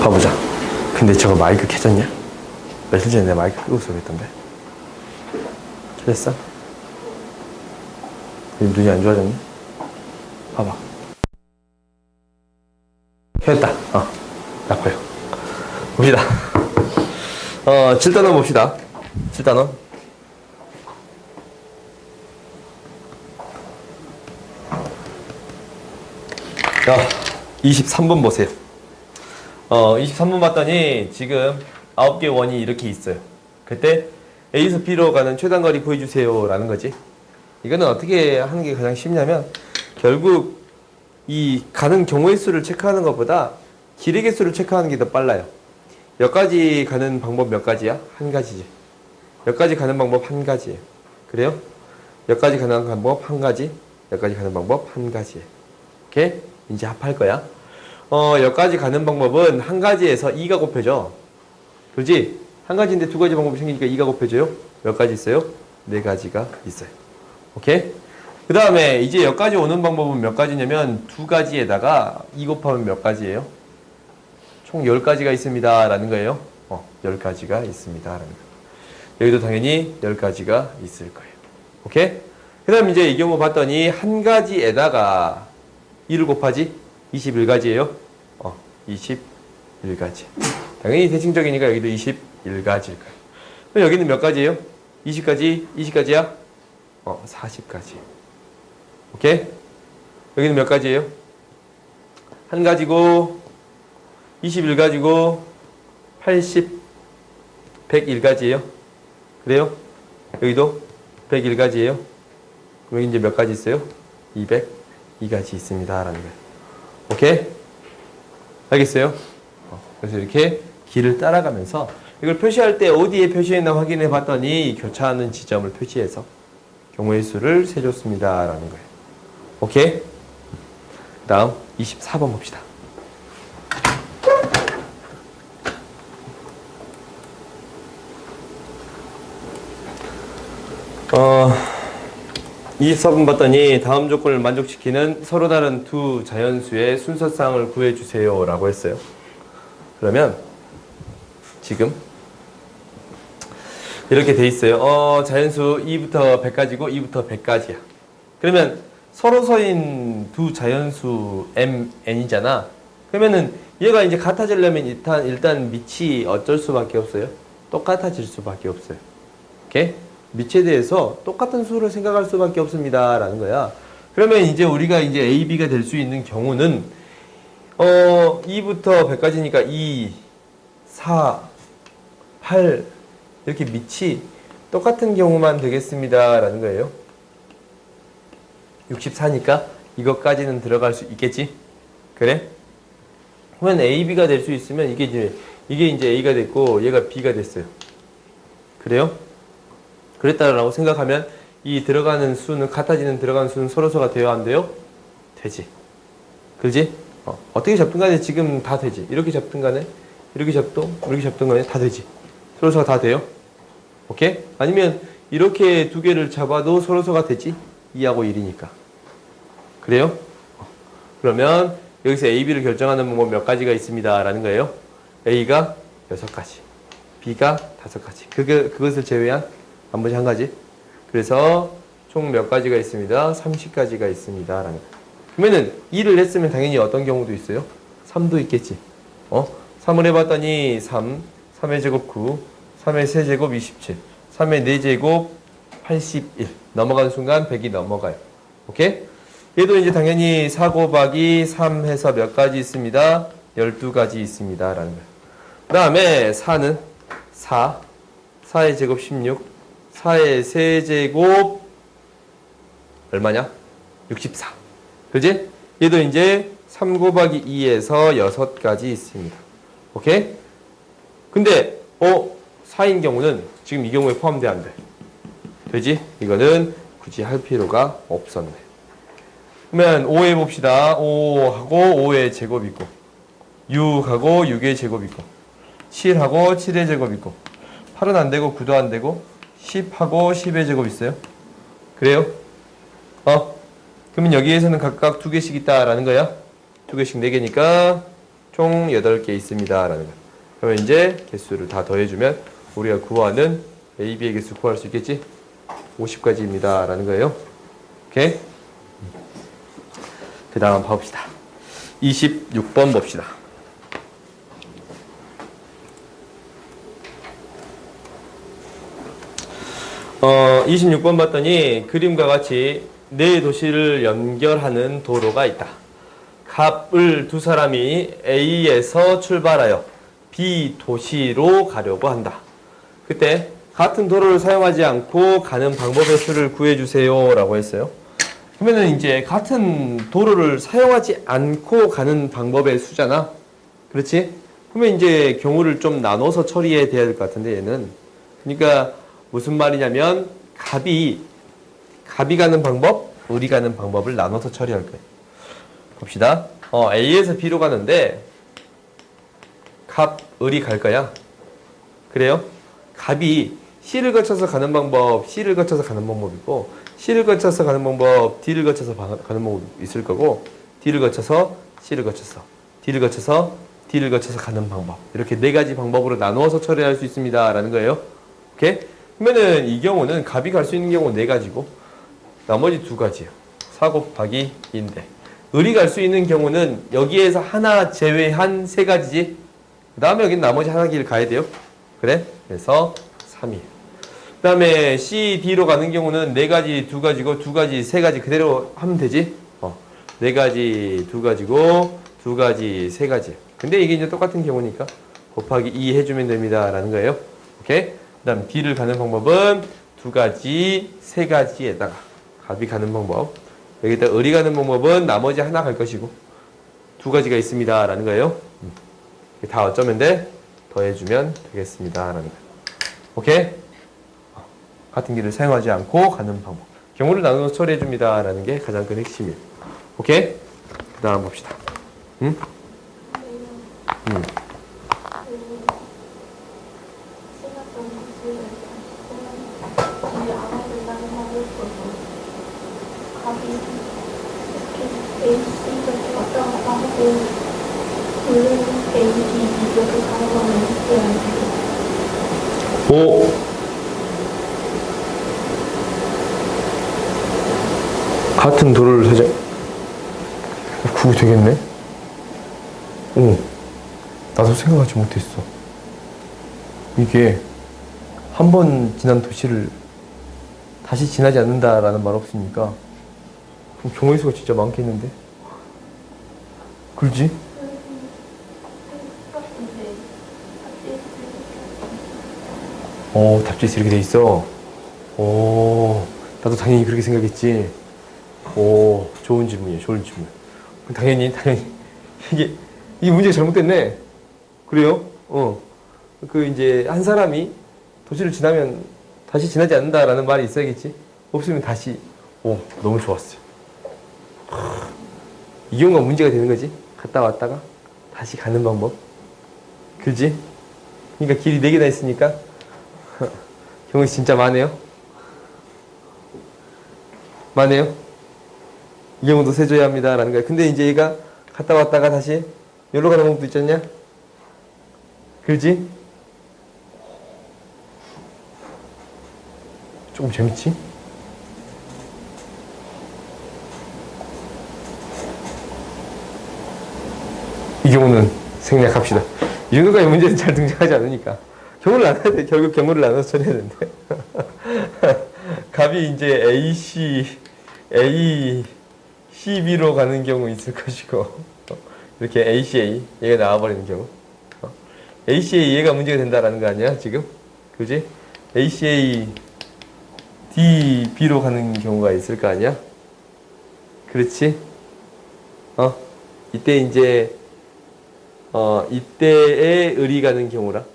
가보자. 근데 저거 마이크 켜졌냐? 며칠 전에 내 마이크 끄고 수업했던데. 켜졌어? 눈이 안 좋아졌니? 봐봐. 켜졌다. 딱 보여. 봅시다. 7단원 봅시다. 7단원. 자, 23번 보세요. 23번 봤더니 지금 9개 원이 이렇게 있어요. 그때 A에서 B로 가는 최단거리 구해주세요 라는 거지. 이거는 어떻게 하는 게 가장 쉽냐면 결국 이 가는 경우의 수를 체크하는 것보다 길의 개수를 체크하는 게 더 빨라요. 여기까지 가는 방법 몇 가지야? 한 가지지. 여기까지 가는 방법 한 가지예요. 그래요? 여기까지 가는 방법 한 가지, 여기까지 가는 방법 한 가지예요. 오케이? 이제 합할 거야. 여기까지 가는 방법은 한 가지에서 2가 곱해져. 그렇지? 한 가지인데 두 가지 방법이 생기니까 2가 곱해져요. 몇 가지 있어요? 4가지가 있어요. 오케이? 그 다음에 이제 여기까지 오는 방법은 몇 가지냐면 두 가지에다가 2 곱하면 몇 가지예요? 총 10가지가 있습니다. 라는 거예요. 10가지가 있습니다. 라는 거. 여기도 당연히 10가지가 있을 거예요. 오케이? 그 다음 이제 이 경우 봤더니 한 가지에다가 2를 곱하지? 21가지예요. 21가지. 당연히 대칭적이니까 여기도 21가지일 거예요. 그럼 여기는 몇 가지예요? 20가지? 20가지야? 40가지. 오케이? 여기는 몇 가지예요? 한 가지고 21가지고 80 101가지예요. 그래요? 여기도 101가지예요. 그럼 여기 이제 몇 가지 있어요? 202가지 있습니다. 라는 거예요. 오케이? 알겠어요? 그래서 이렇게 길을 따라가면서 이걸 표시할 때 어디에 표시했나 확인해 봤더니 교차하는 지점을 표시해서 경우의 수를 세줬습니다. 라는 거예요. 오케이? 그 다음 24번 봅시다. 24번 봤더니 다음 조건을 만족시키는 서로 다른 두 자연수의 순서쌍을 구해주세요 라고 했어요. 그러면 지금 이렇게 돼 있어요. 자연수 2부터 100까지고 2부터 100까지야. 그러면 서로서인 두 자연수 mn이잖아. 그러면은 얘가 이제 같아지려면 일단 밑이 어쩔 수밖에 없어요. 똑같아질 수밖에 없어요. 오케이? 밑에 대해서 똑같은 수를 생각할 수밖에 없습니다. 라는 거야. 그러면 이제 우리가 이제 A, B가 될 수 있는 경우는 2부터 100까지니까 2, 4, 8 이렇게 밑이 똑같은 경우만 되겠습니다. 라는 거예요. 64니까 이것까지는 들어갈 수 있겠지? 그래? 그러면 A, B가 될 수 있으면 이게 이제 A가 됐고 얘가 B가 됐어요. 그래요? 그랬다라고 생각하면 이 들어가는 수는 같아지는 들어가는 수는 서로서가 돼야 안 돼요? 되지. 그렇지? 어떻게 잡든 간에 지금 다 되지. 이렇게 잡든 간에 이렇게 잡든 간에 다 되지. 서로서가 다 돼요? 오케이? 아니면 이렇게 두 개를 잡아도 서로서가 되지. 2하고 1이니까. 그래요? 그러면 여기서 A, B를 결정하는 방법 몇 가지가 있습니다. 라는 거예요. A가 6가지, B가 5가지. 그것을 제외한 나머지 한 가지. 그래서 총 몇 가지가 있습니다. 30가지가 있습니다. 라는 거예요. 그러면은 2를 했으면 당연히 어떤 경우도 있어요? 3도 있겠지. 3을 해봤더니 3, 3의 제곱 9, 3의 세제곱 27, 3의 4제곱 81. 넘어가는 순간 100이 넘어가요. 오케이? 얘도 이제 당연히 4 곱하기 3 해서 몇 가지 있습니다? 12가지 있습니다. 라는 거예요. 그 다음에 4는 4, 4의 제곱 16, 4의 세제곱 얼마냐? 64. 그지? 얘도 이제 3 곱하기 2에서 6가지 있습니다. 오케이? 근데 4인 경우는 지금 이 경우에 포함돼 안 돼? 되지? 이거는 굳이 할 필요가 없었네. 그러면 5 해봅시다. 5하고 5의 제곱 있고 6하고 6의 제곱 있고 7하고 7의 제곱 있고 8은 안 되고 9도 안 되고 10하고 10의 제곱 있어요. 그래요? 그러면 여기에서는 각각 2개씩 있다라는 거야. 2개씩 4개니까 총 8개 있습니다. 라는 거. 그러면 이제 개수를 다 더해주면 우리가 구하는 AB의 개수 구할 수 있겠지? 50가지입니다. 라는 거예요. 오케이? 그 다음 봐봅시다. 26번 봅시다. 26번 봤더니 그림과 같이 네 도시를 연결하는 도로가 있다. 갑을 두 사람이 A에서 출발하여 B 도시로 가려고 한다. 그때 같은 도로를 사용하지 않고 가는 방법의 수를 구해주세요 라고 했어요. 그러면은 이제 같은 도로를 사용하지 않고 가는 방법의 수잖아. 그렇지? 그러면 이제 경우를 좀 나눠서 처리해야 될 것 같은데 얘는. 그러니까 무슨 말이냐면 갑이 가는 방법, 을이 가는 방법을 나눠서 처리할 거예요. 봅시다. A에서 B로 가는데 갑, 을이 갈 거야. 그래요? 갑이 C를 거쳐서 가는 방법, C를 거쳐서 가는 방법이고 C를 거쳐서 가는 방법, D를 거쳐서 가는 방법이 있을 거고 D를 거쳐서 C를 거쳐서 D를 거쳐서 D를 거쳐서 가는 방법, 이렇게 네 가지 방법으로 나누어서 처리할 수 있습니다 라는 거예요. 오케이? 그러면은 이 경우는 갑이 갈 수 있는 경우는 네 가지고 나머지 두 가지예요. 4 곱하기 2인데 을이 갈 수 있는 경우는 여기에서 하나 제외한 세 가지지. 그 다음에 여기 나머지 하나 길 가야 돼요. 그래? 그래서 3이에요. 그 다음에 C, D로 가는 경우는 네 가지, 두 가지고 두 가지, 세 가지 그대로 하면 되지. 네 가지, 두 가지고 두 가지, 세 가지. 근데 이게 이제 똑같은 경우니까 곱하기 2 해주면 됩니다 라는 거예요. 오케이? 그 다음 D를 가는 방법은 두 가지, 세 가지에다가 갑이 가는 방법, 여기다 을이 가는 방법은 나머지 하나 갈 것이고 두 가지가 있습니다 라는 거예요. 다 어쩌면 돼? 더해주면 되겠습니다 라는 거예요. 오케이? 같은 길을 사용하지 않고 가는 방법, 경우를 나눠서 처리해줍니다 라는 게 가장 큰 핵심이에요. 오케이? 그 다음 봅시다. 응? 오! 같은 도로를 사자. 그거 되겠네? 오. 나도 생각하지 못했어. 이게 한 번 지난 도시를 다시 지나지 않는다라는 말 없으니까 그럼 경우의 수가 진짜 많겠는데? 그렇지? 답지에서 이렇게 돼 있어. 나도 당연히 그렇게 생각했지. 좋은 질문이에요. 좋은 질문. 당연히 이게 문제가 잘못됐네. 그래요? 이제 한 사람이 도시를 지나면 다시 지나지 않는다라는 말이 있어야겠지. 없으면 다시. 너무 좋았어요. 이 경우가 문제가 되는 거지. 갔다 왔다가 다시 가는 방법. 그지? 그러니까 길이 4개나 있으니까 경우 진짜 많네요. 많네요. 이 경우도 세줘야 합니다 라는 거야. 근데 이제 얘가 갔다 왔다가 다시 여기로 가는 방법도 있잖냐? 그렇지? 조금 재밌지? 이 경우는 생략합시다. 이 정도까지 문제는 잘 등장하지 않으니까 경우를 나눠야 돼. 결국 경우를 나눠서 처리해야 되는데 갑이 이제 CB로 가는 경우 있을 것이고 이렇게 ACA 얘가 나와버리는 경우, ACA 얘가 문제가 된다라는 거 아니야 지금? 그지? ACA DB로 가는 경우가 있을 거 아니야? 그렇지? 이때 이제 이때에 을이 가는 경우랑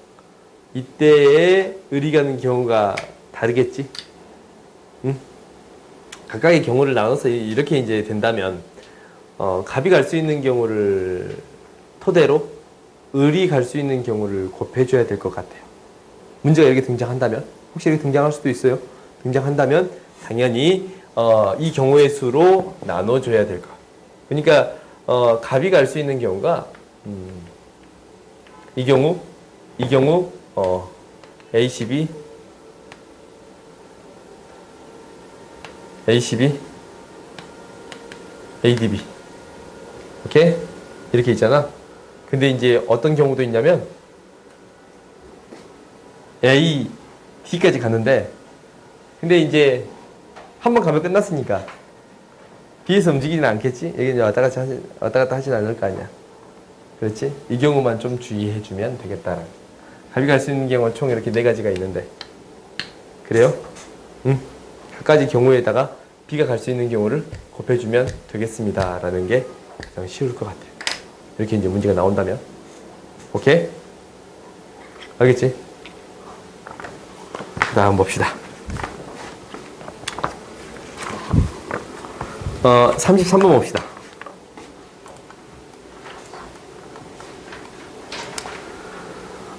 이때에 을이 가는 경우가 다르겠지? 응? 각각의 경우를 나눠서 이렇게 이제 된다면 갑이 갈 수 있는 경우를 토대로 을이 갈 수 있는 경우를 곱해줘야 될 것 같아요. 문제가 이렇게 등장한다면, 혹시 이렇게 등장할 수도 있어요. 등장한다면 당연히 이 경우의 수로 나눠줘야 될 것. 그러니까 갑이 갈 수 있는 경우가 이 경우 A12 ADB 오케이? 이렇게 있잖아. 근데 이제 어떤 경우도 있냐면 A, D까지 갔는데 근데 이제 한 번 가면 끝났으니까 B에서 움직이지는 않겠지? 여기 이제 왔다 갔다 하진 않을 거 아니야. 그렇지? 이 경우만 좀 주의해주면 되겠다. 답이 갈 수 있는 경우는 총 이렇게 4가지가 있는데 그래요? 각 가지 경우에다가 B가 갈 수 있는 경우를 곱해주면 되겠습니다. 라는 게 가장 쉬울 것 같아요. 이렇게 이제 문제가 나온다면. 오케이? 알겠지? 다음 봅시다. 33번 봅시다.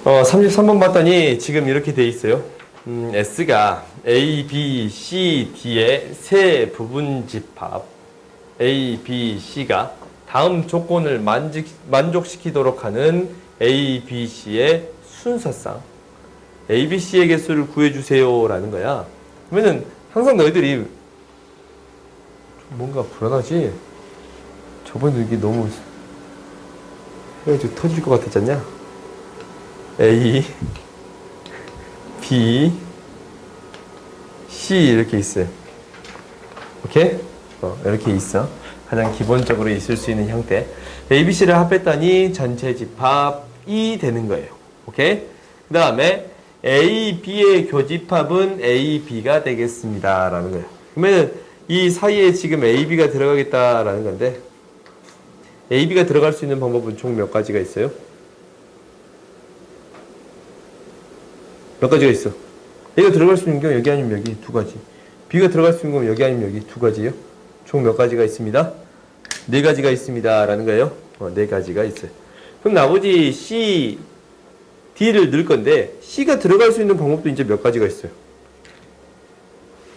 33번 봤더니 지금 이렇게 돼 있어요. S가 A, B, C, D의 세 부분 집합 A, B, C가 다음 조건을 만족시키도록 하는 A, B, C의 순서상 A, B, C의 개수를 구해주세요 라는 거야. 그러면은 항상 너희들이 뭔가 불안하지? 저번에 이게 너무 해가지고 터질 것 같았지 않냐? A, B, C 이렇게 있어요. 오케이? 이렇게 있어. 가장 기본적으로 있을 수 있는 형태. A, B, C를 합했더니 전체 집합이 되는 거예요. 오케이? 그 다음에 A, B의 교집합은 A, B가 되겠습니다. 라는 거예요. 그러면 이 사이에 지금 A, B가 들어가겠다라는 건데 A, B가 들어갈 수 있는 방법은 총 몇 가지가 있어요? 몇 가지가 있어? A가 들어갈 수 있는 경우 여기 아니면 여기 2가지. B가 들어갈 수 있는 경우 여기 아니면 여기 2가지예요. 총 몇 가지가 있습니다? 4가지가 있습니다. 라는 거예요. 4가지가 있어요. 그럼 나머지 C, D를 넣을 건데 C가 들어갈 수 있는 방법도 이제 몇 가지가 있어요.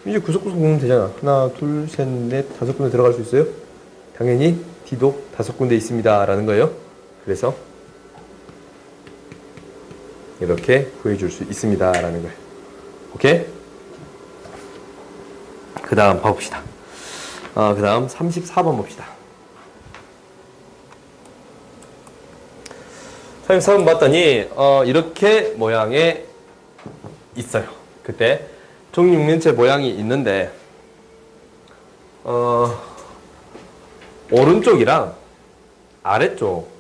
이제 구석구석 보면 되잖아. 하나, 둘, 셋, 넷, 5군데 들어갈 수 있어요? 당연히 D도 5군데 있습니다. 라는 거예요. 그래서 이렇게 구해줄 수 있습니다. 라는 거예요. 오케이? 그 다음 봐봅시다. 그 다음 34번 봅시다. 34번 봤더니 이렇게 모양에 있어요. 그때 종육면체 모양이 있는데 오른쪽이랑 아래쪽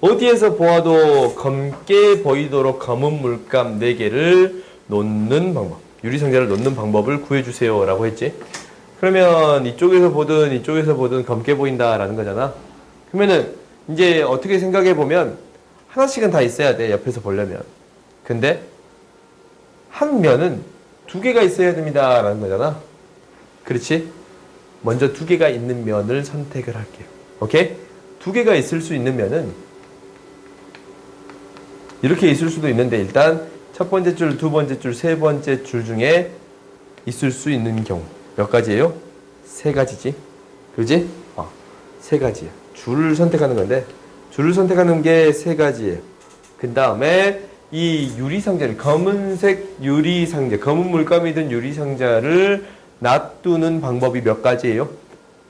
어디에서 보아도 검게 보이도록 검은 물감 4개를 놓는 방법, 유리상자를 놓는 방법을 구해주세요 라고 했지. 그러면 이쪽에서 보든 검게 보인다 라는 거잖아. 그러면은 이제 어떻게 생각해 보면 하나씩은 다 있어야 돼, 옆에서 보려면. 근데 한 면은 2개가 있어야 됩니다 라는 거잖아. 그렇지? 먼저 2개가 있는 면을 선택을 할게요. 오케이? 2개가 있을 수 있는 면은 이렇게 있을 수도 있는데 일단 첫 번째 줄, 두 번째 줄, 세 번째 줄 중에 있을 수 있는 경우 몇 가지예요? 3가지지. 그지? 3가지야. 줄을 선택하는 건데 줄을 선택하는 게 3가지예요. 그 다음에 이 유리상자를 검은색 유리상자, 검은 물감이 든 유리상자를 놔두는 방법이 몇 가지예요?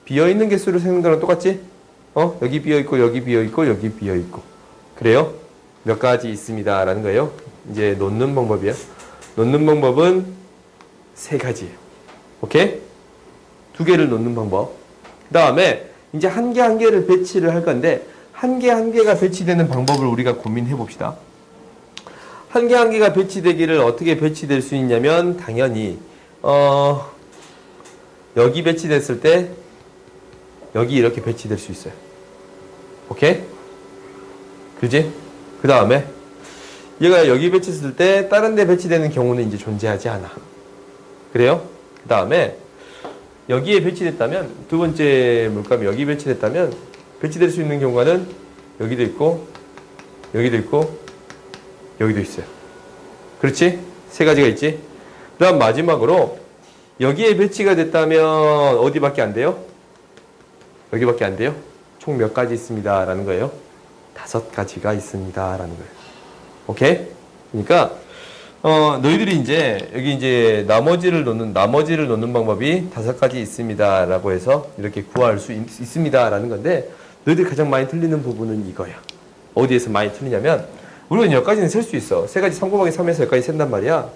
비어있는 개수를 세는 거랑 똑같지? 여기 비어있고 여기 비어있고 여기 비어있고 그래요? 몇 가지 있습니다 라는 거예요. 이제 놓는 방법이야. 놓는 방법은 3가지예요. 오케이? 2개를 놓는 방법. 그 다음에 이제 한 개 한 개를 배치를 할 건데 한 개 한 개가 배치되는 방법을 우리가 고민해 봅시다. 한 개 한 개가 배치되기를 어떻게 배치될 수 있냐면 당연히 여기 배치됐을 때 여기 이렇게 배치될 수 있어요. 오케이? 그지? 그 다음에 얘가 여기 배치했을 때 다른 데 배치되는 경우는 이제 존재하지 않아. 그래요? 그 다음에 여기에 배치됐다면 두 번째 물감이 여기 배치됐다면 배치될 수 있는 경우는 여기도 있고 여기도 있고 여기도 있어요. 그렇지? 3가지가 있지? 그 다음 마지막으로 여기에 배치가 됐다면 어디밖에 안 돼요? 여기밖에 안 돼요? 총 몇 가지 있습니다 라는 거예요. 5가지가 있습니다. 라는 거예요. 오케이? 그러니까, 너희들이 이제, 여기 이제 나머지를 놓는 방법이 5가지 있습니다. 라고 해서 이렇게 구할 수 있습니다. 라는 건데, 너희들이 가장 많이 틀리는 부분은 이거야. 어디에서 많이 틀리냐면, 우리가 여기까지는 셀 수 있어. 3가지 3 곱하기 3에서 여기까지 센단 말이야.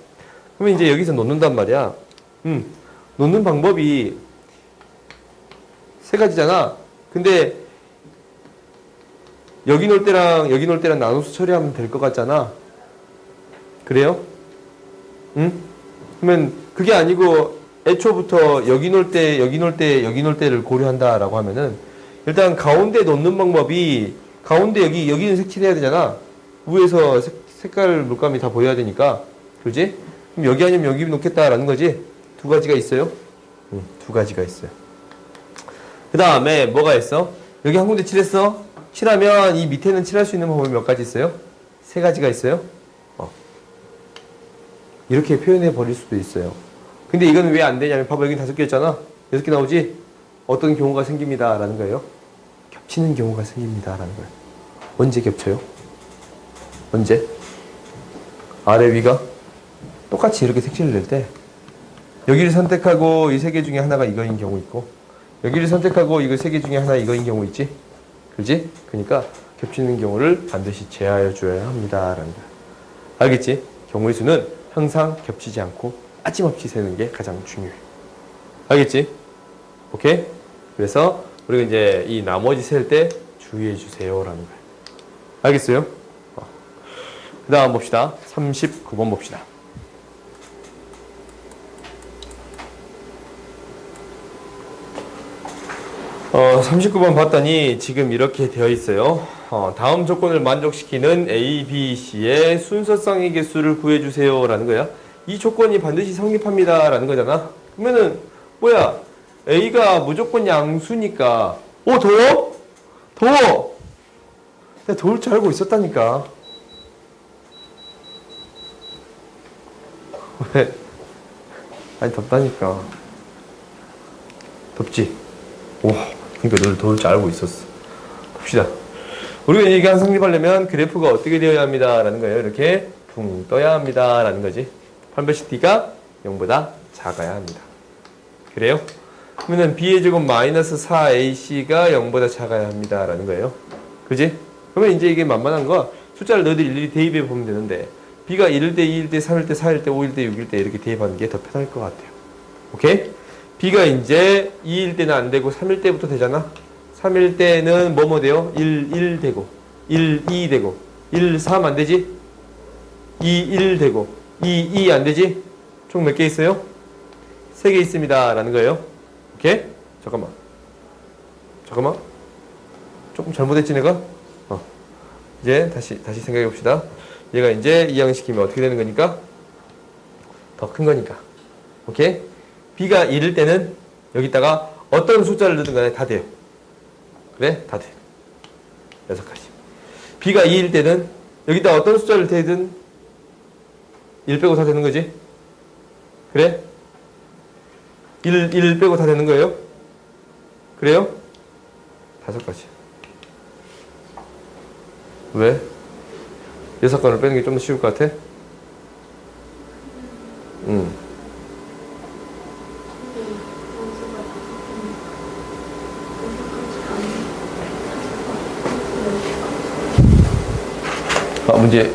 그러면 이제 여기서 놓는단 말이야. 놓는 방법이 3가지잖아. 근데 여기 놓을 때랑 여기 놓을 때랑 나눠서 처리하면 될 것 같잖아. 그래요? 응? 그러면 그게 아니고 애초부터 여기 놓을 때, 여기 놓을 때, 여기 놓을 때를 고려한다라고 하면은 일단 가운데 놓는 방법이 가운데 여기는 색칠해야 되잖아. 위에서 색깔 물감이 다 보여야 되니까. 그지? 그럼 여기 아니면 여기 놓겠다라는 거지. 2가지가 있어요? 응, 2가지가 있어요. 그 다음에 뭐가 있어? 여기 한 군데 칠했어? 칠하면 이 밑에는 칠할 수 있는 방법이 몇 가지 있어요? 3가지가 있어요? 이렇게 표현해 버릴 수도 있어요. 근데 이건 왜 안 되냐면 봐봐 여기 5개였잖아. 6개 나오지? 어떤 경우가 생깁니다 라는 거예요. 겹치는 경우가 생깁니다 라는 거예요. 언제 겹쳐요? 언제? 아래 위가 똑같이 이렇게 색칠을 낼 때 여기를 선택하고 이 3개 중에 하나가 이거인 경우 있고 여기를 선택하고 이거 3개 중에 하나 이거인 경우 있지? 그지? 그러니까 겹치는 경우를 반드시 제하여 줘야 합니다 라는 거야. 알겠지? 경우의 수는 항상 겹치지 않고 빠짐없이 세는 게 가장 중요해. 알겠지? 오케이? 그래서 우리가 이제 이 나머지 셀 때 주의해 주세요 라는 거야. 알겠어요? 그 다음 봅시다. 39번 봅시다. 39번 봤더니 지금 이렇게 되어 있어요. 다음 조건을 만족시키는 A, B, C의 순서쌍의 개수를 구해주세요 라는 거야. 이 조건이 반드시 성립합니다 라는 거잖아. 그러면은 뭐야? A가 무조건 양수니까 더워? 더워! 내가 더울 줄 알고 있었다니까. 왜? 아니 덥다니까. 덥지? 오, 그러니까 늘 더울 줄 알고 있었어. 봅시다. 우리가 얘기가 성립하려면 그래프가 어떻게 되어야 합니다 라는 거예요. 이렇게 붕 떠야 합니다 라는 거지. 판별식 D가 0보다 작아야 합니다. 그래요? 그러면 B의 제곱 마이너스 4AC가 0보다 작아야 합니다 라는 거예요. 그지? 그러면 이제 이게 만만한 거 숫자를 너희들이 일일이 대입해 보면 되는데 B가 1일 때, 2일 때, 3일 때, 4일 때, 5일 때, 6일 때 이렇게 대입하는 게 더 편할 것 같아요. 오케이? B가 이제 2일 때는 안 되고 3일 때부터 되잖아. 3일 때는 뭐뭐 돼요? 1 되고 1, 2 되고 1, 3 안 되지? 2, 1 되고 2 안 되지? 총 몇 개 있어요? 3개 있습니다 라는 거예요. 오케이? 잠깐만 조금 잘못했지 내가? 이제 다시 생각해 봅시다. 얘가 이제 이항시키면 어떻게 되는 거니까? 더 큰 거니까. 오케이? B가 1일 때는 여기다가 어떤 숫자를 넣든 간에 다 돼요. 그래? 다 돼. 6가지. B가 2일 때는 여기다 어떤 숫자를 대든 1 빼고 다 되는 거지? 그래? 1 빼고 다 되는 거예요? 그래요? 5가지. 왜? 6건을 빼는 게 좀 더 쉬울 것 같아? 문제.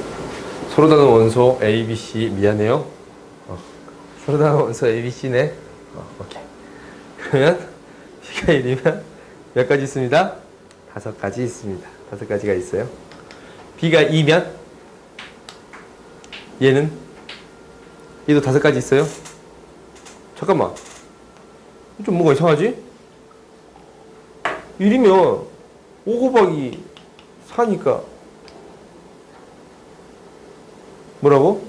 서로 다른 원소 A, B, C 미안해요. 서로 다른 원소 A, B, C네. 오케이. 그러면 B가 1이면 몇 가지 있습니다? 5가지 있습니다. 5가지가 있어요. B가 2면 얘도 5가지 있어요? 잠깐만. 좀 뭐가 이상하지? 1이면 5 곱하기 4니까 뭐라고?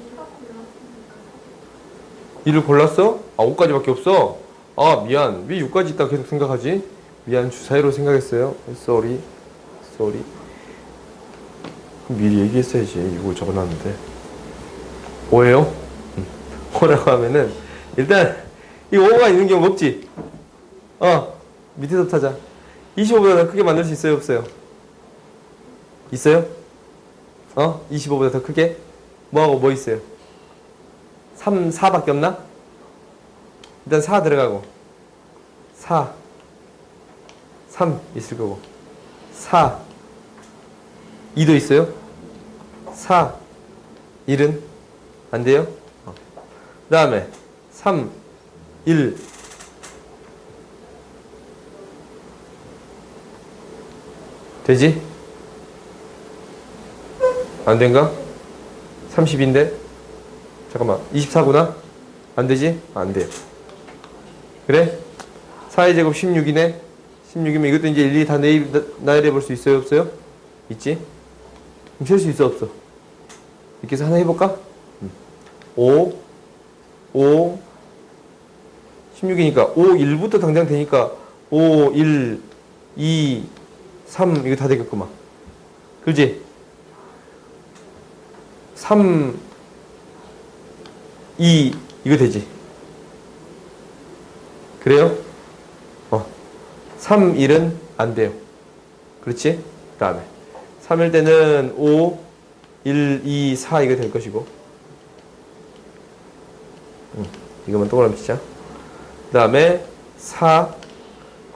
1을 골랐어? 5가지밖에 없어? 미안. 왜 6가지 있다고 계속 생각하지? 미안. 주사위로 생각했어요. Sorry. 미리 얘기했어야지. 이거 적어놨는데. 5예요? 5라고 하면은 일단 이 5가 있는 경우 없지? 밑에서 타자. 25보다 크게 만들 수 있어요? 없어요? 있어요? 25보다 더 크게? 뭐하고 뭐 있어요? 3, 4밖에 없나? 일단 4 들어가고 4 3 있을 거고 4 2도 있어요? 4 1은 안 돼요? 그 다음에 3 1 되지? 안 된가? 30인데? 잠깐만 24구나? 안 되지? 안 돼요. 그래? 4의 제곱 16이네? 16이면 이것도 이제 일일이 다 나열해 볼 수 있어요? 없어요? 있지? 그럼 셀 수 있어? 없어? 이렇게 해서 하나 해볼까? 5 5 16이니까 5 1부터 당장 되니까 5 1 2 3 이거 다 되겠구만. 그렇지? 3 2 이거 되지? 그래요? 3 1은 안 돼요. 그렇지? 그 다음에 3일 때는 5 1 2 4 이거 될 것이고 이거만 동그라미 치자. 그 다음에 4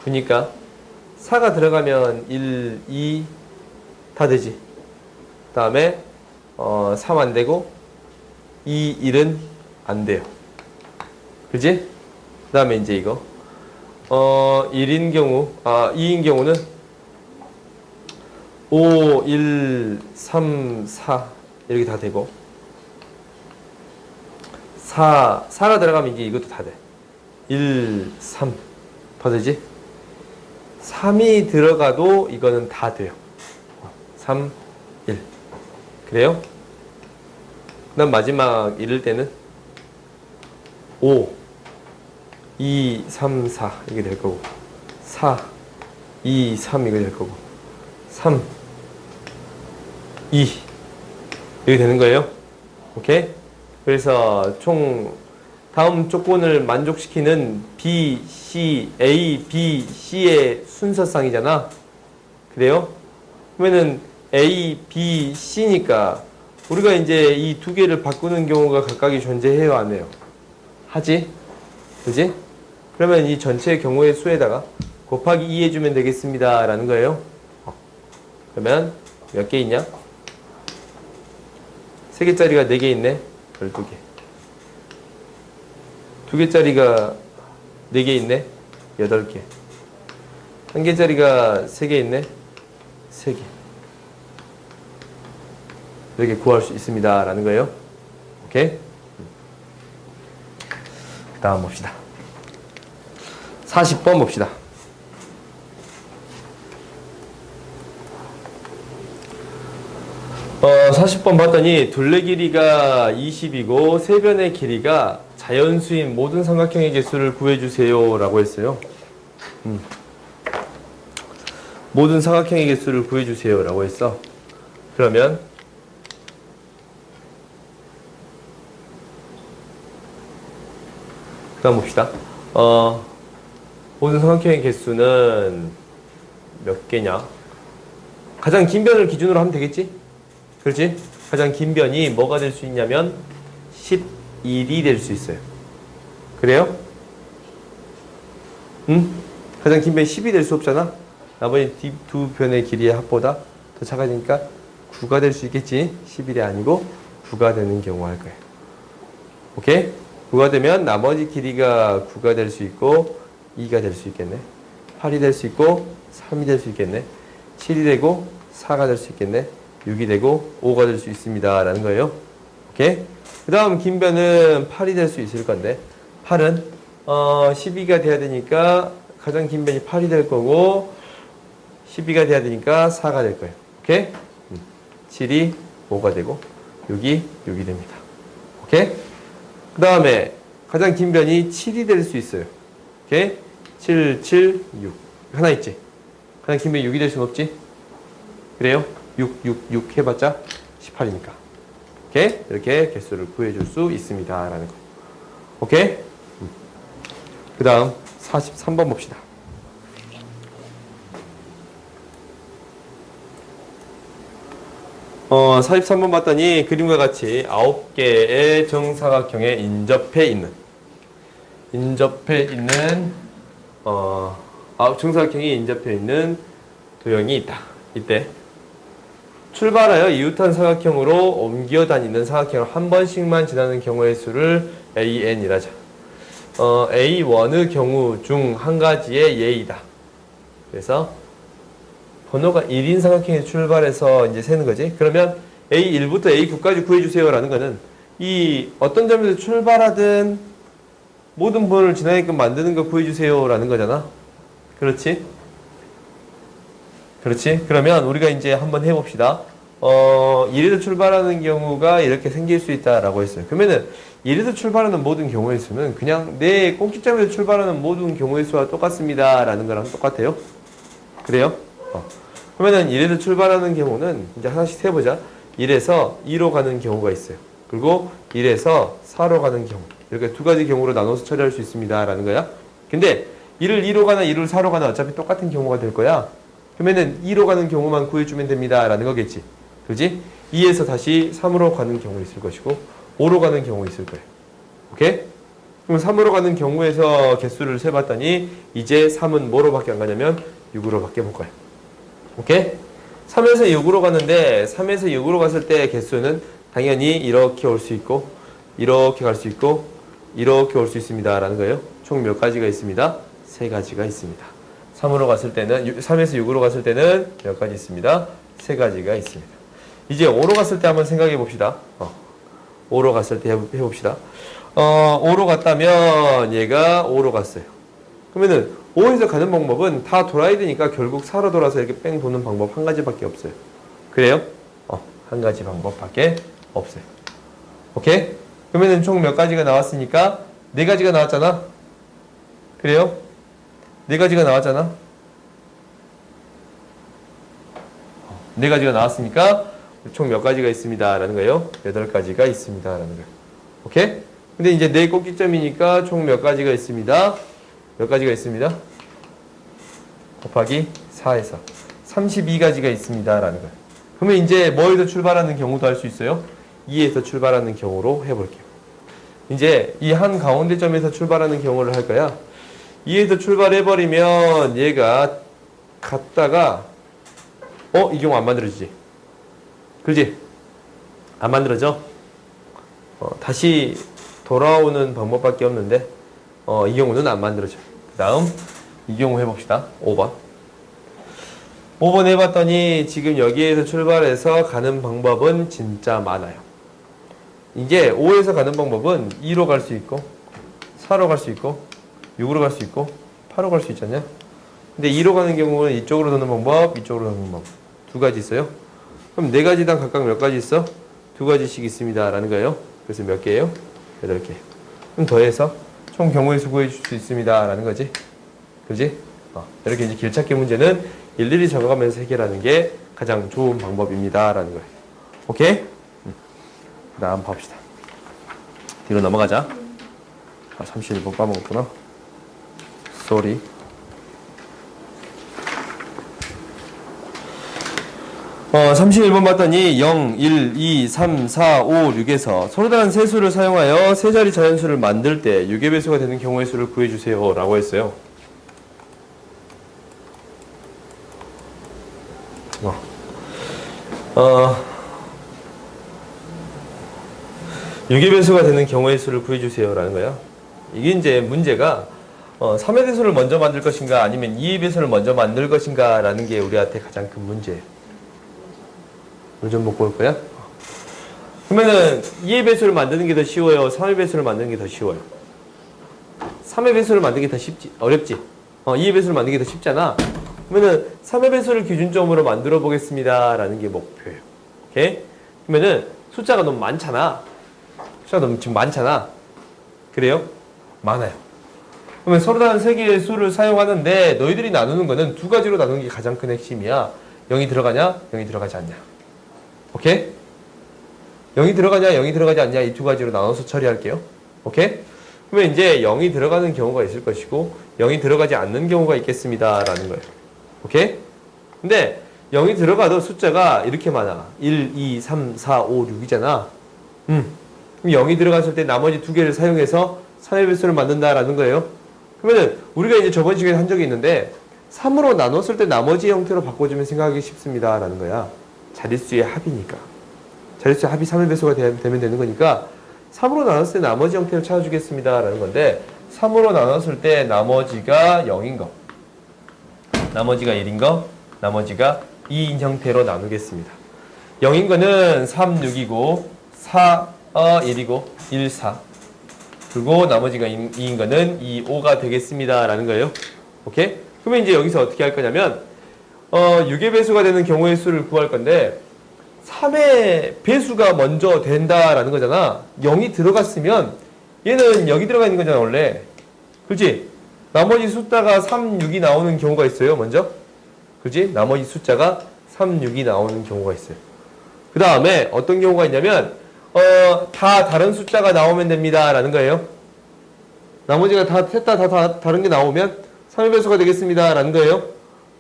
9니까 4가 들어가면 1 2 다 되지. 그 다음에 3 안 되고 2 1은 안 돼요. 그지? 그 다음에 이제 이거 1인 경우 2인 경우는 5 1 3 4 이렇게 다 되고 4가 들어가면 이제 이것도 다 돼. 1 3 다 되지? 3이 들어가도 이거는 다 돼요. 3 1 그래요? 그 다음 마지막 이럴 때는 5 2 3 4 이게 될 거고 4 2 3 이게 될 거고 3 2 이렇게 되는 거예요. 오케이? 그래서 총 다음 조건을 만족시키는 B, C, A, B, C의 순서상이잖아. 그래요? 그러면은 A, B, C니까 우리가 이제 이 두 개를 바꾸는 경우가 각각이 존재해요, 안 해요? 하지? 그지? 그러면 이 전체 경우의 수에다가 곱하기 2 해주면 되겠습니다. 라는 거예요. 그러면 몇 개 있냐? 3개짜리가 4개 있네. 12개. 2개짜리가 4개 있네. 8개. 1개짜리가 3개 있네. 3개. 이렇게 구할 수 있습니다. 라는 거예요. 오케이? 그 다음 봅시다. 40번 봅시다. 40번 봤더니 둘레 길이가 20이고 세변의 길이가 자연수인 모든 삼각형의 개수를 구해주세요 라고 했어요. 모든 삼각형의 개수를 구해주세요 라고 했어. 그러면 그 다음 봅시다. 모든 삼각형의 개수는 몇 개냐? 가장 긴 변을 기준으로 하면 되겠지? 그렇지? 가장 긴 변이 뭐가 될 수 있냐면 11이 될 수 있어요. 그래요? 응? 가장 긴 변이 10이 될 수 없잖아? 나머지 두 변의 길이의 합보다 더 작아지니까 9가 될 수 있겠지? 11이 아니고 9가 되는 경우 할 거예요. 오케이? 9가 되면 나머지 길이가 9가 될 수 있고 2가 될 수 있겠네. 8이 될 수 있고 3이 될 수 있겠네. 7이 되고 4가 될 수 있겠네. 6이 되고 5가 될 수 있습니다. 라는 거예요. 오케이? 그 다음 긴 변은 8이 될 수 있을 건데 8은 12가 돼야 되니까 가장 긴 변이 8이 될 거고 12가 돼야 되니까 4가 될 거예요. 오케이? 7이 5가 되고 6이 6이 됩니다. 오케이? 그 다음에 가장 긴 변이 7이 될 수 있어요. 오케이? 7, 7, 6 하나 있지? 가장 긴 변이 6이 될 수는 없지? 그래요? 6, 6, 6 해봤자 18이니까. 오케이? 이렇게 개수를 구해줄 수 있습니다. 라는 거. 오케이? 그 다음 43번 봅시다. 43번 봤더니 그림과 같이 9개의 정사각형에 인접해 있는 정사각형이 인접해 있는 도형이 있다. 이때 출발하여 이웃한 사각형으로 옮겨 다니는 사각형을 한 번씩만 지나는 경우의 수를 AN이라자. A1의 경우 중 한 가지의 예이다. 그래서 번호가 1인 사각형에서 출발해서 이제 세는 거지. 그러면 A1부터 A9까지 구해주세요 라는 거는 이 어떤 점에서 출발하든 모든 번호를 지나게끔 만드는 거 구해주세요 라는 거잖아. 그렇지? 그렇지? 그러면 우리가 이제 한번 해봅시다. 1에서 출발하는 경우가 이렇게 생길 수 있다라고 했어요. 그러면은 1에서 출발하는 모든 경우의 수는 그냥 내 꼭지점에서 출발하는 모든 경우의 수와 똑같습니다 라는 거랑 똑같아요. 그래요? 그러면은 1에서 출발하는 경우는 이제 하나씩 세보자. 1에서 2로 가는 경우가 있어요. 그리고 1에서 4로 가는 경우. 이렇게 두 가지 경우로 나눠서 처리할 수 있습니다 라는 거야. 근데 1을 2로 가나 2를 4로 가나 어차피 똑같은 경우가 될 거야. 그러면은 2로 가는 경우만 구해주면 됩니다 라는 거겠지. 그지? 2에서 다시 3으로 가는 경우 있을 것이고 5로 가는 경우 있을 거예요. 오케이? 그럼 3으로 가는 경우에서 개수를 세봤더니 이제 3은 뭐로밖에 안 가냐면 6으로밖에 못 가요. 오케이? 3에서 6으로 가는데 3에서 6으로 갔을 때 개수는 당연히 이렇게 올 수 있고 이렇게 갈 수 있고 이렇게 올 수 있습니다 라는 거예요. 총 몇 가지가 있습니다? 3가지가 있습니다. 3으로 갔을 때는 3에서 6으로 갔을 때는 몇 가지 있습니다? 3가지가 있습니다. 이제 5로 갔을 때 한번 생각해 봅시다. 5로 갔을 때 해봅시다. 5로 갔다면 얘가 5로 갔어요. 그러면은 5에서 가는 방법은 다 돌아야 되니까 결국 4로 돌아서 이렇게 뺑 도는 방법 한 가지밖에 없어요. 그래요? 한 가지 방법밖에 없어요. 오케이? 그러면은 총 몇 가지가 나왔으니까 4가지가 나왔잖아. 그래요? 4가지가 나왔잖아. 4가지가 나왔으니까 총 몇 가지가 있습니다 라는 거예요. 8가지가 있습니다 라는 거예요. 오케이? 근데 이제 4 꼭지점이니까 총 몇 가지가 있습니다. 몇 가지가 있습니다. 곱하기 4에서 32가지가 있습니다 라는 거예요. 그러면 이제 뭐에서 출발하는 경우도 할 수 있어요? 2에서 출발하는 경우로 해볼게요. 이제 이 한 가운데 점에서 출발하는 경우를 할 거야. 2에서 출발해버리면 얘가 갔다가 이 경우 안 만들어지지. 그렇지? 안 만들어져? 다시 돌아오는 방법밖에 없는데 이 경우는 안 만들어져. 그 다음 이 경우 해봅시다. 5번 5번 해봤더니 지금 여기에서 출발해서 가는 방법은 진짜 많아요. 이게 5에서 가는 방법은 2로 갈 수 있고 4로 갈 수 있고 6으로 갈 수 있고 8로 갈 수 있잖아요. 근데 2로 가는 경우는 이쪽으로 도는 방법, 이쪽으로 도는 방법 2가지 있어요. 그럼 4가지당 각각 몇 가지 있어? 2가지씩 있습니다 라는 거예요. 그래서 몇 개예요? 8개. 그럼 더해서 총 경우의 수 구해줄 수 있습니다 라는 거지. 그지? 이렇게 이제 길찾기 문제는 일일이 적어가면서 해결하는 게 가장 좋은 방법입니다 라는 거예요. 오케이? 그 다음 봅시다. 뒤로 넘어가자. 31번 까먹었구나. 쏘리. 어, 31번 봤더니 0, 1, 2, 3, 4, 5, 6에서 서로 다른 세 수를 사용하여 세 자리 자연수를 만들 때 6의 배수가 되는 경우의 수를 구해주세요 라고 했어요. 6의 배수가 되는 경우의 수를 구해주세요 라는 거예요. 이게 이제 문제가 3의 배수를 먼저 만들 것인가 아니면 2의 배수를 먼저 만들 것인가 라는 게 우리한테 가장 큰 문제예요. 좀 못 볼 거야? 그러면은 2의 배수를 만드는 게 더 쉬워요? 3의 배수를 만드는 게 더 쉬워요? 3의 배수를 만드는 게 더 쉽지? 어렵지? 2의 배수를 만드는 게 더 쉽잖아? 그러면은 3의 배수를 기준점으로 만들어 보겠습니다 라는 게 목표예요. 오케이? 그러면은 숫자가 너무 많잖아. 숫자가 너무 지금 많잖아. 그래요? 많아요. 그러면 서로 다른 세 개의 수를 사용하는데 너희들이 나누는 거는 2가지로 나누는 게 가장 큰 핵심이야. 0이 들어가냐? 0이 들어가지 않냐? 오케이? 0이 들어가냐? 0이 들어가지 않냐? 이 2가지로 나눠서 처리할게요. 오케이? 그러면 이제 0이 들어가는 경우가 있을 것이고 0이 들어가지 않는 경우가 있겠습니다 라는 거예요. 오케이? 근데 0이 들어가도 숫자가 이렇게 많아. 1, 2, 3, 4, 5, 6이잖아. 그럼 0이 들어갔을 때 나머지 두 개를 사용해서 3의 배수를 만든다라는 거예요. 그러면은 우리가 이제 저번 시간에 한 적이 있는데 3으로 나눴을 때 나머지 형태로 바꿔주면 생각하기 쉽습니다 라는 거야. 자릿수의 합이니까. 자릿수의 합이 3의 배수가 되면 되는 거니까 3으로 나눴을 때 나머지 형태를 찾아주겠습니다 라는 건데 3으로 나눴을 때 나머지가 0인 거, 나머지가 1인 거, 나머지가 2인 형태로 나누겠습니다. 0인 거는 3, 6이고 4, 1이고 1, 4 그리고 나머지가 2인 거는 2, 5가 되겠습니다 라는 거예요. 오케이? 그러면 이제 여기서 어떻게 할 거냐면 6의 배수가 되는 경우의 수를 구할 건데 3의 배수가 먼저 된다라는 거잖아. 0이 들어갔으면 얘는 여기 들어가 있는 거잖아 원래. 그렇지? 나머지 숫자가 3, 6이 나오는 경우가 있어요 먼저. 그렇지? 나머지 숫자가 3, 6이 나오는 경우가 있어요. 그 다음에 어떤 경우가 있냐면 다 다른 숫자가 나오면 됩니다 라는 거예요. 나머지가 셋 다 다른 게 나오면 3의 배수가 되겠습니다 라는 거예요.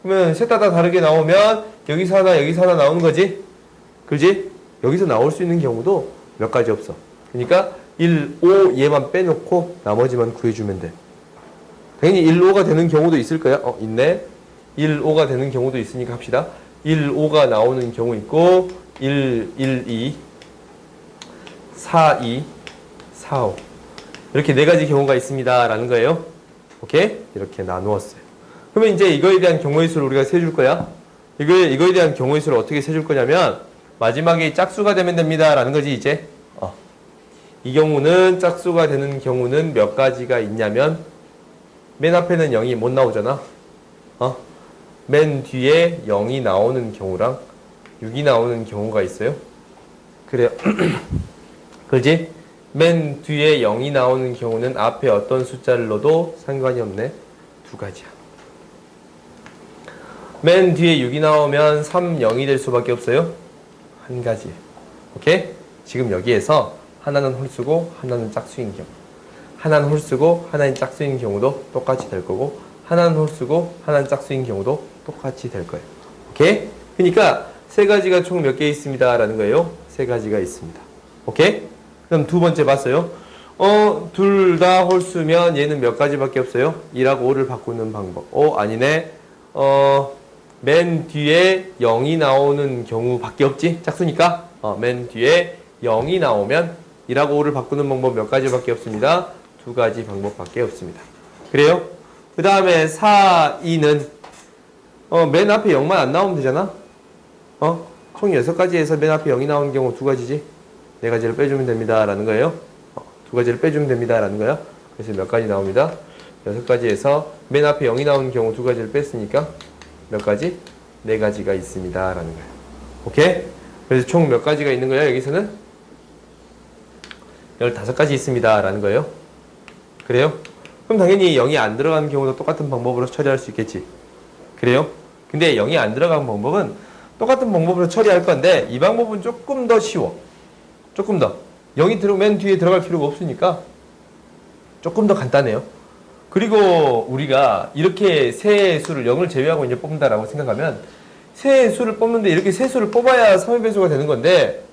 그러면 셋 다 다르게 나오면 여기서 하나 나오는 거지. 그지? 여기서 나올 수 있는 경우도 몇 가지 없어. 그러니까 1, 5 얘만 빼놓고 나머지만 구해주면 돼. 당연히 1, 5가 되는 경우도 있을 거야. 있네. 1, 5가 되는 경우도 있으니까 합시다. 1, 5가 나오는 경우 있고 1, 2 4, 2 4, 5 이렇게 네 가지 경우가 있습니다 라는 거예요. 오케이? 이렇게 나누었어요. 그러면 이제 이거에 대한 경우의 수를 우리가 세줄 거야. 이거에 대한 경우의 수를 어떻게 세줄 거냐면 마지막에 짝수가 되면 됩니다 라는 거지 이제. 이 경우는 짝수가 되는 경우는 몇 가지가 있냐면 맨 앞에는 0이 못 나오잖아. 맨 뒤에 0이 나오는 경우랑 6이 나오는 경우가 있어요. 그래요. 그렇지? 맨 뒤에 0이 나오는 경우는 앞에 어떤 숫자를 넣어도 상관이 없네. 두 가지야. 맨 뒤에 6이 나오면 3, 0이 될 수밖에 없어요. 한 가지. 오케이? 지금 여기에서 하나는 홀수고 하나는 짝수인 경우, 하나는 홀수고 하나는 짝수인 경우도 똑같이 될 거고, 하나는 홀수고 하나는 짝수인 경우도 똑같이 될 거예요. 오케이? 그러니까 세 가지가 총 몇 개 있습니다 라는 거예요. 세 가지가 있습니다. 오케이? 그럼 두 번째 봤어요. 둘 다 홀수면 얘는 몇 가지밖에 없어요. 2하고 5를 바꾸는 방법. 아니네. 맨 뒤에 0이 나오는 경우밖에 없지? 짝수니까. 맨 뒤에 0이 나오면 2하고 5를 바꾸는 방법 몇 가지밖에 없습니다. 두 가지 방법밖에 없습니다. 그래요? 그 다음에 4, 2는 맨 앞에 0만 안 나오면 되잖아? 총 6가지에서 맨 앞에 0이 나오는 경우 두 가지지? 네 가지를 빼주면 됩니다 라는 거예요. 두 가지를 빼주면 됩니다 라는 거야. 그래서 몇 가지 나옵니다. 6가지에서 맨 앞에 0이 나오는 경우 두 가지를 뺐으니까 몇 가지? 네 가지가 있습니다 라는 거예요. 오케이? 그래서 총 몇 가지가 있는 거야 여기서는? 15가지 있습니다 라는 거예요. 그래요? 그럼 당연히 0이 안 들어가는 경우도 똑같은 방법으로 처리할 수 있겠지. 그래요? 근데 0이 안 들어가는 방법은 똑같은 방법으로 처리할 건데 이 방법은 조금 더 쉬워. 조금 더. 0이 맨 뒤에 들어갈 필요가 없으니까 조금 더 간단해요. 그리고 우리가 이렇게 세 수를 0을 제외하고 이제 뽑는다라고 생각하면 세 수를 뽑는데 이렇게 세 수를 뽑아야 3의 배수가 되는 건데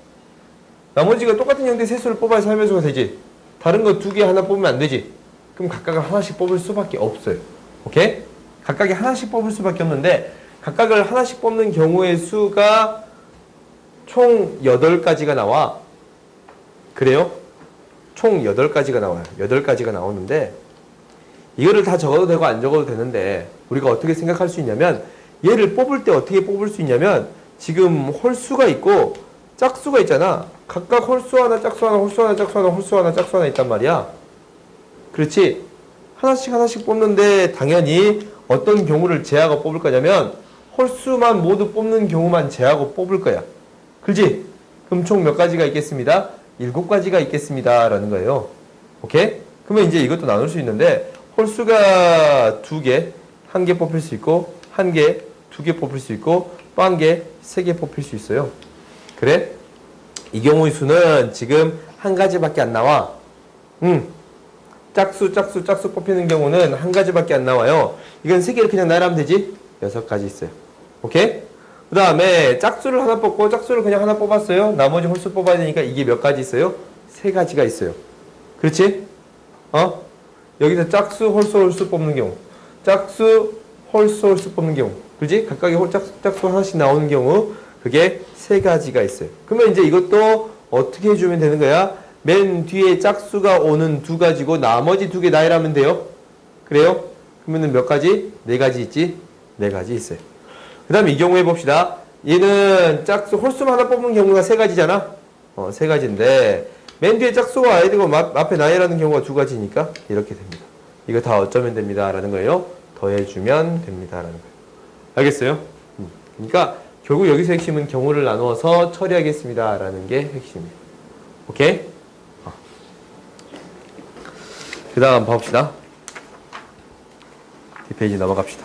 나머지가 똑같은 형태의 세 수를 뽑아야 3의 배수가 되지. 다른 거 두 개 하나 뽑으면 안 되지. 그럼 각각을 하나씩 뽑을 수밖에 없어요. 오케이? 각각이 하나씩 뽑을 수밖에 없는데 각각을 하나씩 뽑는 경우의 수가 총 8가지가 나와. 그래요? 총 8가지가 나와요. 8가지가 나오는데 이거를 다 적어도 되고 안 적어도 되는데 우리가 어떻게 생각할 수 있냐면 얘를 뽑을 때 어떻게 뽑을 수 있냐면 지금 홀수가 있고 짝수가 있잖아. 각각 홀수 하나, 짝수 하나, 홀수 하나, 짝수 하나, 홀수 하나, 짝수 하나 있단 말이야. 그렇지? 하나씩 뽑는데 당연히 어떤 경우를 제하고 뽑을 거냐면 홀수만 모두 뽑는 경우만 제하고 뽑을 거야. 그렇지? 그럼 총 몇 가지가 있겠습니다? 7가지가 있겠습니다 라는 거예요. 오케이? 그러면 이제 이것도 나눌 수 있는데 홀수가 2개, 1개 뽑힐 수 있고 1개, 2개 뽑힐 수 있고 또 1개, 3개 뽑힐 수 있어요. 그래? 이 경우의 수는 지금 한 가지밖에 안 나와. 짝수 뽑히는 경우는 한 가지밖에 안 나와요. 이건 3개를 그냥 나열하면 되지? 6가지 있어요. 오케이? 그 다음에 짝수를 하나 뽑고 짝수를 그냥 하나 뽑았어요. 나머지 홀수 뽑아야 되니까 이게 몇 가지 있어요? 세 가지가 있어요. 그렇지? 여기서 짝수, 홀수 뽑는 경우, 짝수, 홀수 뽑는 경우, 그렇지? 각각의 짝수 하나씩 나오는 경우 그게 세 가지가 있어요. 그러면 이제 이것도 어떻게 해주면 되는 거야? 맨 뒤에 짝수가 오는 두 가지고 나머지 두 개 나열하면 돼요. 그래요? 그러면은 몇 가지? 네 가지 있지? 네 가지 있어요. 그 다음에 이 경우 해봅시다. 얘는 짝수, 홀수만 하나 뽑는 경우가 세 가지잖아? 세 가지인데, 맨 뒤에 짝수가 와야 되고, 앞에 나열하는 경우가 두 가지니까, 이렇게 됩니다. 이거 다 어쩌면 됩니다. 라는 거예요. 더해주면 됩니다. 라는 거예요. 알겠어요? 그러니까, 결국 여기서 핵심은 경우를 나누어서 처리하겠습니다. 라는 게 핵심이에요. 오케이? 그 다음 봐봅시다. 뒷 페이지 넘어갑시다.